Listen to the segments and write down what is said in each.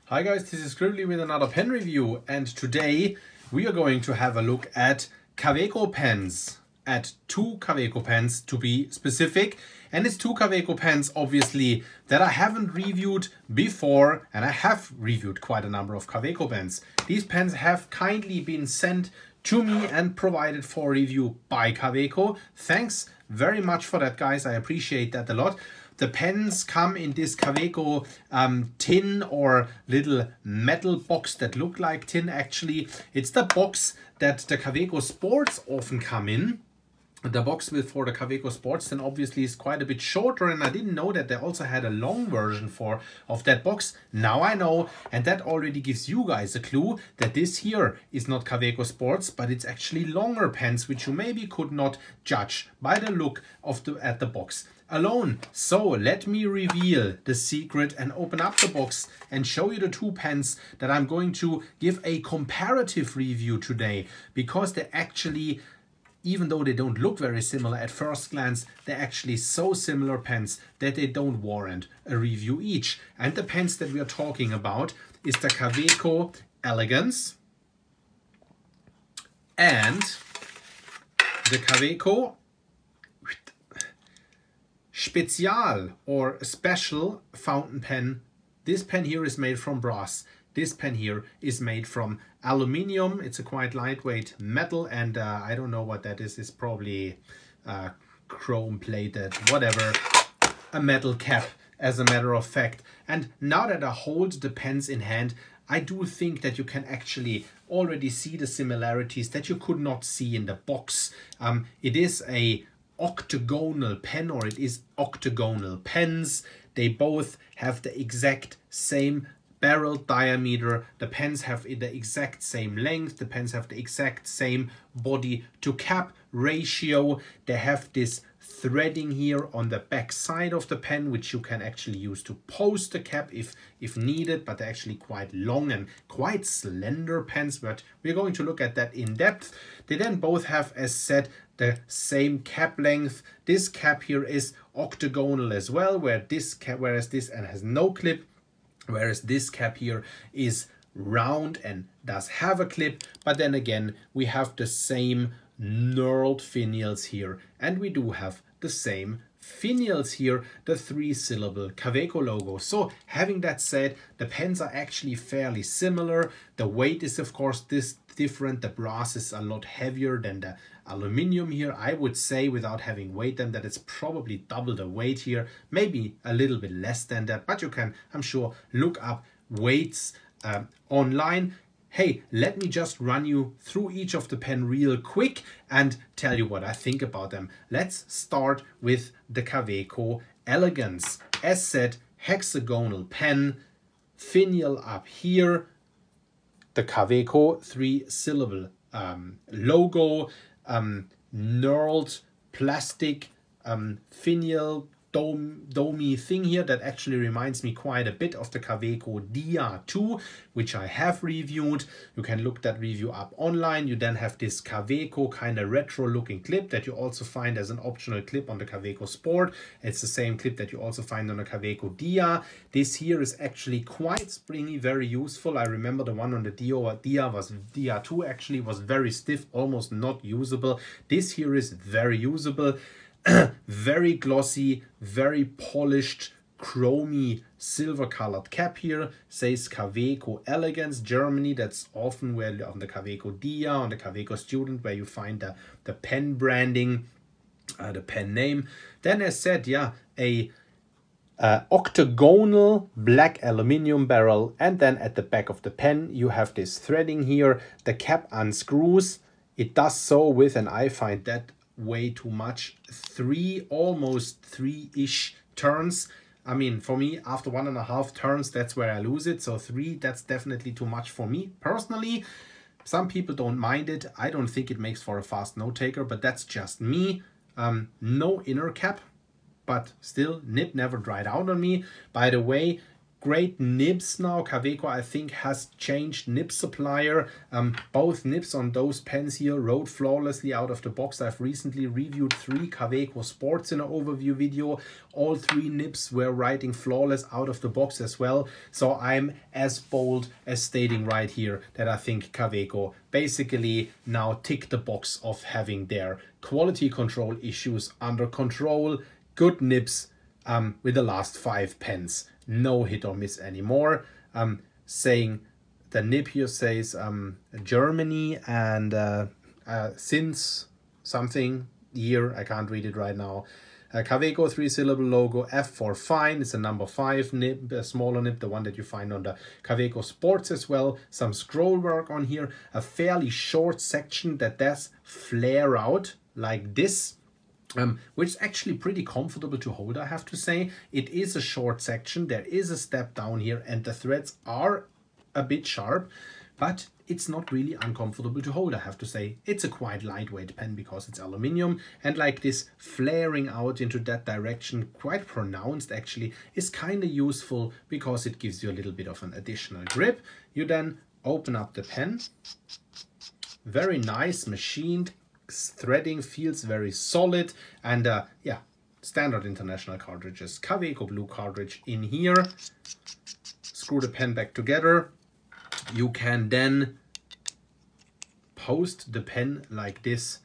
Hi guys, this is Scribbly with another pen review, and today we are going to have a look at Kaweco pens, at two Kaweco pens to be specific. And it's two Kaweco pens obviously that I haven't reviewed before, and I have reviewed quite a number of Kaweco pens. These pens have kindly been sent to me and provided for review by Kaweco. Thanks very much for that, guys. I appreciate that a lot. The pens come in this Kaweco tin or little metal box that look like tin actually. It's the box that the Kaweco Sports often come in. The box for the Kaweco Sports then obviously is quite a bit shorter, and I didn't know that they also had a long version of that box. Now I know, and that already gives you guys a clue that this here is not Kaweco Sports, but it's actually longer pens, which you maybe could not judge by the look of at the box alone. So let me reveal the secret and open up the box and show you the two pens that I'm going to give a comparative review today, because they actually, even though they don't look very similar at first glance, they're actually so similar pens that they don't warrant a review each. And the pens that we are talking about is the Kaweco Elegance and the Kaweco Special or Special fountain pen. This pen here is made from brass. This pen here is made from aluminium. It's a quite lightweight metal, and I don't know what that is. It's probably chrome plated, whatever, a metal cap as a matter of fact. And now that I hold the pens in hand, I do think that you can actually already see the similarities that you could not see in the box. It is a octagonal pen, or it is octagonal pens. They both have the exact same barrel diameter. The pens have the exact same length. The pens have the exact same body to cap ratio. They have this threading here on the back side of the pen, which you can actually use to post the cap if needed, but they're actually quite long and quite slender pens, but we're going to look at that in depth. They then both have, as said, the same cap length. This cap here is octagonal as well, whereas this and has no clip, whereas this cap here is round and does have a clip. But then again, we have the same knurled finials here, and we do have the same finials here, the 3-syllable Kaweco logo. So having that said, the pens are actually fairly similar. The weight is of course different. The brass is a lot heavier than the aluminium here. I would say, without having weighed them, that it's probably double the weight here, maybe a little bit less than that, but you can, I'm sure, look up weights online. Hey, let me just run you through each of the pen real quick and tell you what I think about them. Let's start with the Kaweco Elegance. As said, hexagonal pen, finial up here, the Kaweco 3-syllable logo, knurled plastic finial domey thing here that actually reminds me quite a bit of the Kaweco Dia 2, which I have reviewed. You can look that review up online. You then have this Kaweco kind of retro looking clip that you also find as an optional clip on the Kaweco Sport. It's the same clip that you also find on the Kaweco Dia. This here is actually quite springy, very useful. I remember the one on the Dia 2 actually was very stiff, almost not usable. This here is very usable. Very glossy, very polished, chromy, silver colored cap here. Says Kaweco Elegance, Germany. That's often where on the Kaweco Dia, on the Kaweco Student, where you find the pen branding, the pen name. Then as said, yeah, a octagonal black aluminium barrel, and then at the back of the pen you have this threading here. The cap unscrews. It does so with, and I find that way too much, almost three-ish turns. I mean, for me, after 1.5 turns, that's where I lose it. So 3, that's definitely too much for me personally. Some people don't mind it. I don't think it makes for a fast note taker, but that's just me. No inner cap, but still, nib never dried out on me. By the way, great nibs now. Kaweco, I think, has changed nib supplier. Both nibs on those pens here rode flawlessly out of the box. I've recently reviewed 3 Kaweco Sports in an overview video. All 3 nibs were riding flawless out of the box as well. So I'm as bold as stating right here that I think Kaweco basically now tick the box of having their quality control issues under control. Good nibs with the last 5 pens. No hit or miss anymore. Saying the nib here says Germany, and since something year, I can't read it right now. Kaweco 3-syllable logo, F for fine. It's a number 5 nib, a smaller nib, the one that you find on the Kaweco Sports as well. Some scroll work on here, a fairly short section that does flare out like this. Which is actually pretty comfortable to hold, I have to say. It is a short section, there is a step down here, and the threads are a bit sharp, but it's not really uncomfortable to hold, I have to say. It's a quite lightweight pen because it's aluminium, and like this flaring out into that direction, quite pronounced actually, is kind of useful because it gives you a little bit of an additional grip. You then open up the pen. Very nice, machined. Threading feels very solid, and yeah, standard international cartridges. Kaweco blue cartridge in here. Screw the pen back together. You can then post the pen like this,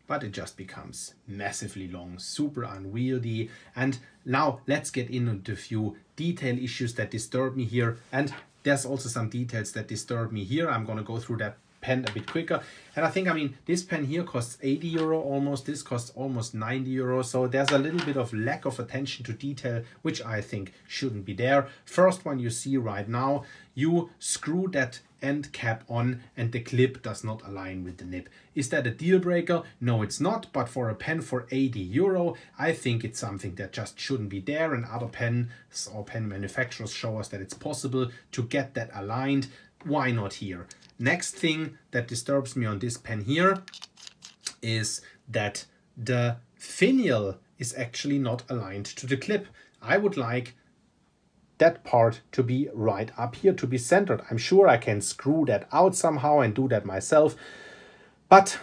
but it just becomes massively long, super unwieldy. And now let's get into a few detail issues that disturb me here, and there's also some details that disturb me here. I'm going to go through that pen a bit quicker. And I think, I mean, this pen here costs 80 euro almost, this costs almost 90 euro, so there's a little bit of lack of attention to detail, which I think shouldn't be there. First one you see right now, you screw that end cap on and the clip does not align with the nib. Is that a deal breaker? No, it's not, but for a pen for 80 euro, I think it's something that just shouldn't be there, and other pens or pen manufacturers show us that it's possible to get that aligned. Why not here? Next thing that disturbs me on this pen here is that the finial is actually not aligned to the clip. I would like that part to be right up here, to be centered. I'm sure I can screw that out somehow and do that myself, but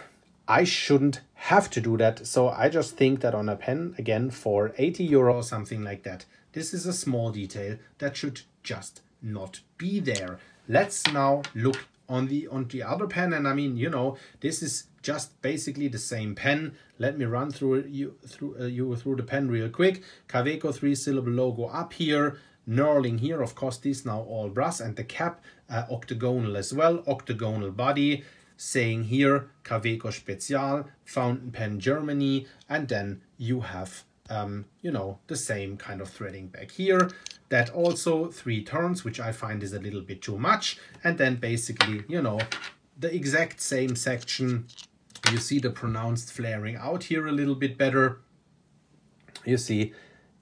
I shouldn't have to do that. So I just think that on a pen, again, for 80 euro or something like that, this is a small detail that should just not be there. Let's now look on the other pen, and I mean, you know, this is just basically the same pen. Let me run through the pen real quick. Kaweco 3-syllable logo up here, knurling here, of course these now all brass, and the cap octagonal as well, octagonal body, saying here Kaweco Special, fountain pen Germany, and then you have you know, the same kind of threading back here. That also 3 turns, which I find is a little bit too much. And then basically, you know, the exact same section. You see the pronounced flaring out here a little bit better. You see,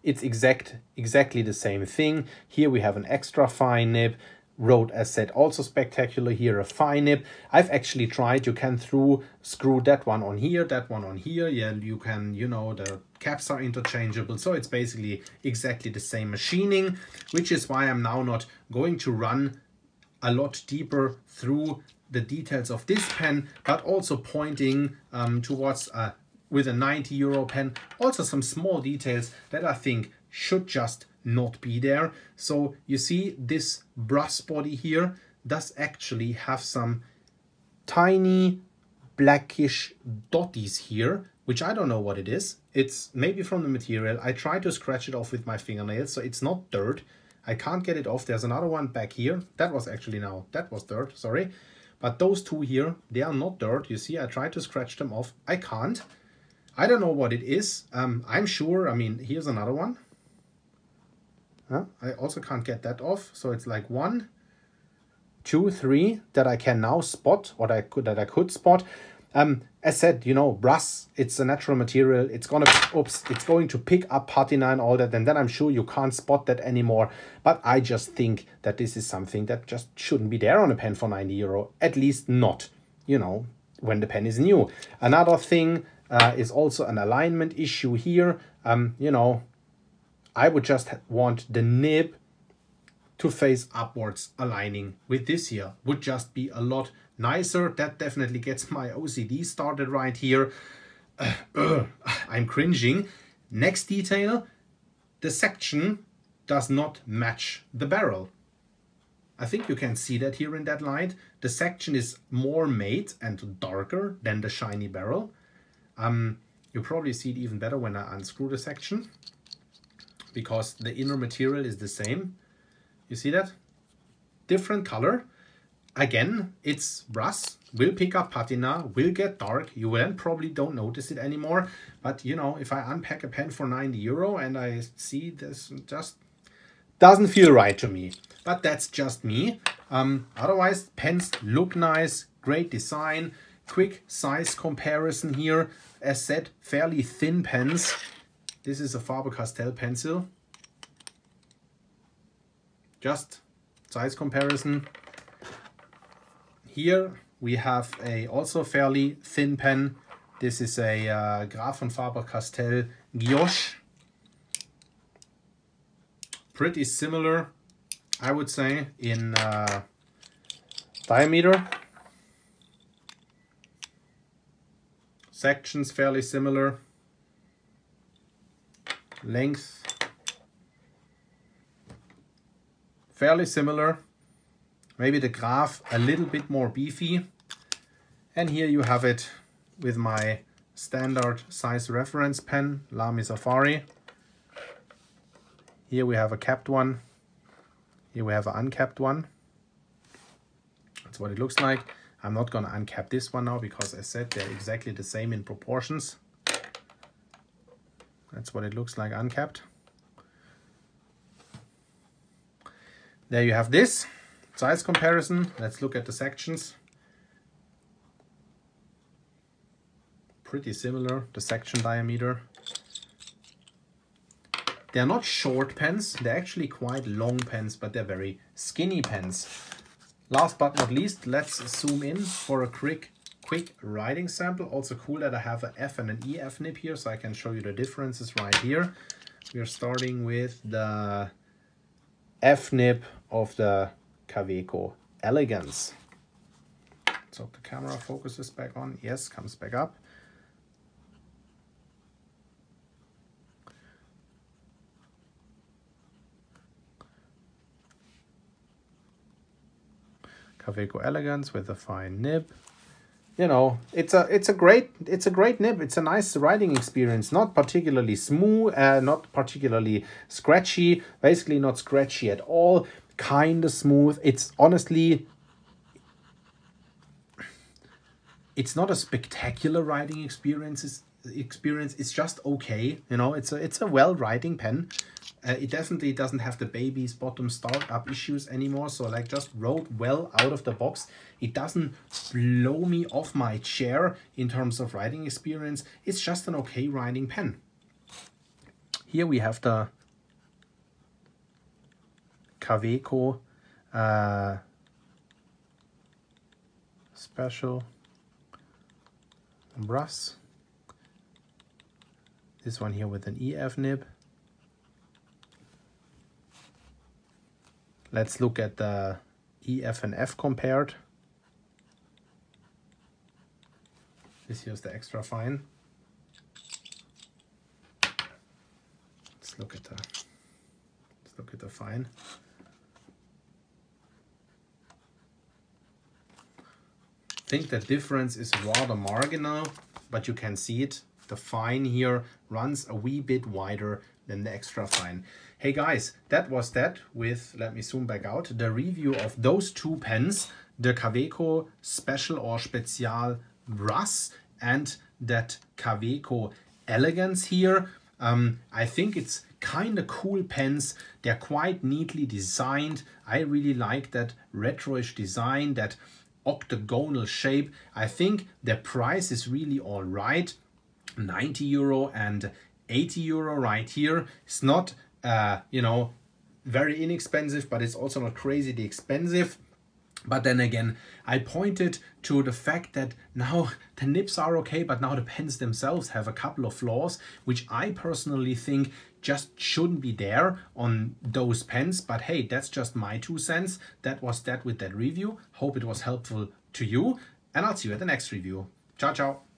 it's exactly the same thing. Here we have an extra fine nib. Rode, as said, also spectacular here, a fine nib. I've actually tried, you can screw that one on here, that one on here. Yeah, you can, you know, the caps are interchangeable. So it's basically exactly the same machining, which is why I'm now not going to run a lot deeper through the details of this pen, but also pointing towards, with a 90 euro pen, also some small details that I think should just not be there. So you see this brass body here does actually have some tiny blackish dotties here, which I don't know what it is. It's maybe from the material. I tried to scratch it off with my fingernails, so it's not dirt. I can't get it off. There's another one back here. That was actually that was dirt, sorry. But those two here, they are not dirt. You see, I tried to scratch them off. I can't. I don't know what it is. I'm sure, I mean, here's another one. I also can't get that off. So it's like 1, 2, 3 that I can now spot, or that I could spot. As said, you know, brass, it's a natural material. It's going to pick up patina and all that, and then I'm sure you can't spot that anymore. But I just think that this is something that just shouldn't be there on a pen for 90 euro, at least not, you know, when the pen is new. Another thing is also an alignment issue here. You know, I would just want the nib to face upwards, aligning with this here. Would just be a lot nicer. That definitely gets my OCD started right here. I'm cringing. Next detail, the section does not match the barrel. I think you can see that here in that light. The section is more matte and darker than the shiny barrel. You probably see it even better when I unscrew the section, because the inner material is the same. You see that? Different color. Again, it's brass, will pick up patina, will get dark. You then probably don't notice it anymore. But you know, if I unpack a pen for 90 euro and I see this, just doesn't feel right to me. But that's just me. Otherwise, pens look nice, great design, quick size comparison here. As said, fairly thin pens. This is a Faber-Castell pencil. Just size comparison. Here we have a also fairly thin pen. This is a Graf von Faber-Castell Guilloche. Pretty similar, I would say, in diameter. Sections fairly similar. Length fairly similar. Maybe the Graf a little bit more beefy. And here you have it with my standard size reference pen, Lamy Safari. Here we have a capped one. Here we have an uncapped one. That's what it looks like. I'm not going to uncap this one now because I said they're exactly the same in proportions. That's what it looks like uncapped. There you have this size comparison. Let's look at the sections. Pretty similar, the section diameter. They're not short pens, they're actually quite long pens, but they're very skinny pens. Last but not least, let's zoom in for a quick writing sample. Also cool that I have an F and an EF nib here, so I can show you the differences right here. We are starting with the F nib of the Kaweco Elegance. So the camera focuses back on. Yes, comes back up. Kaweco Elegance with a fine nib. You know, it's a great nib. It's a nice writing experience. Not particularly smooth, not particularly scratchy. Basically not scratchy at all. Kind of smooth. It's honestly, it's not a spectacular writing experience. It's just okay. You know, it's a well writing pen. It definitely doesn't have the baby's bottom startup issues anymore. So like just wrote well out of the box. It doesn't blow me off my chair in terms of writing experience. It's just an okay writing pen. Here we have the Kaweco Special brass. This one here with an EF nib. Let's look at the EF and F compared. This here's the extra fine. Let's look at the fine. I think the difference is rather marginal, but you can see it. The fine here runs a wee bit wider than the extra fine. Hey guys, that was that with, let me zoom back out, the review of those two pens, the Kaweco Special or Spezial Brass and that Kaweco Elegance here. I think it's kind of cool pens. They're quite neatly designed. I really like that retroish design, that octagonal shape. I think the price is really all right. 90 euro and 80 euro right here. It's not you know, very inexpensive, but it's also not crazily expensive. But then again, I pointed to the fact that now the nibs are okay, but now the pens themselves have a couple of flaws, which I personally think just shouldn't be there on those pens. But hey, that's just my 2 cents. That was that with that review. Hope it was helpful to you, and I'll see you at the next review. Ciao, ciao.